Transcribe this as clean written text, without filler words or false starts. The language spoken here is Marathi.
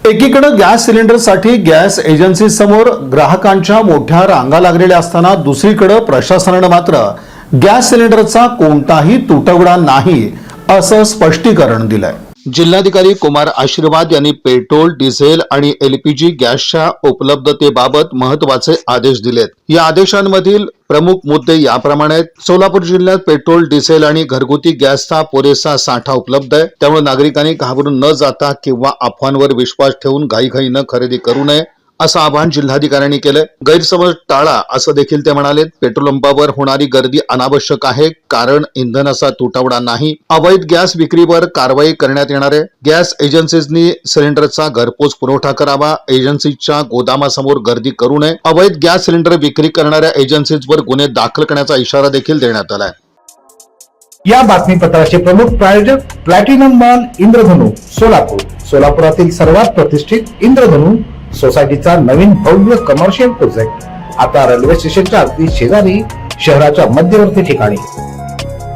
एकीकडे गॅस सिलेंडरसाठी गॅस एजन्सी समोर ग्राहकांच्या मोठ्या रांगा लागलेल्या असताना दुसरीकडे प्रशासनाने मात्र गॅस सिलेंडरचा कोणताही तुटवडा नाही असं स्पष्टीकरण दिलंय। जिल्हाधिकारी कुमार आशीर्वाद यांनी पेट्रोल, डिझेल आणि एलपीजी गॅसच्या उपलब्धतेबाबत महत्त्वाचे आदेश दिलेत। या आदेशांमधील प्रमुख मुद्दे याप्रमाणे आहेत। सोलापूर जिल्ह्यात पेट्रोल, डिझेल आणि घरगुती गॅसचा पुरेसा साठा उपलब्ध आहे, त्यामुळे नागरिकांनी घाबरून न जाता किंवा अफवांवर विश्वास ठेवून घाईघाईने खरेदी करू नये असं आवाहन जिल्हाधिकाऱ्यांनी केलं। गैरसमज टाळा असं देखील ते म्हणाले। पेट्रोल पंपावर होणारी गर्दी अनावश्यक आहे, कारण इंधनाचा तुटवडा नाही। अवैध गॅस विक्रीवर कारवाई करण्यात येणार आहे। गॅस एजन्सीजनी सिलेंडरचा घरपोच पुरवठा करावा। एजन्सीच्या गोदामासमोर गर्दी करू नये। अवैध गॅस सिलेंडर विक्री करणाऱ्या एजन्सीजवर गुन्हे दाखल करण्याचा इशारा देखील देण्यात आलाय। या बातमीपत्राचे प्रमुख प्रायोजक प्लॅटिनम मॉल इंद्रधनु सोलापूर। सोलापुरातील सर्वात प्रतिष्ठित इंद्रधनु सोसायटीचा नवीन भव्य कमर्शियल प्रोजेक्ट आता रेल्वे स्टेशनच्या अगदी शेजारी शहराच्या मध्यवर्ती ठिकाणी।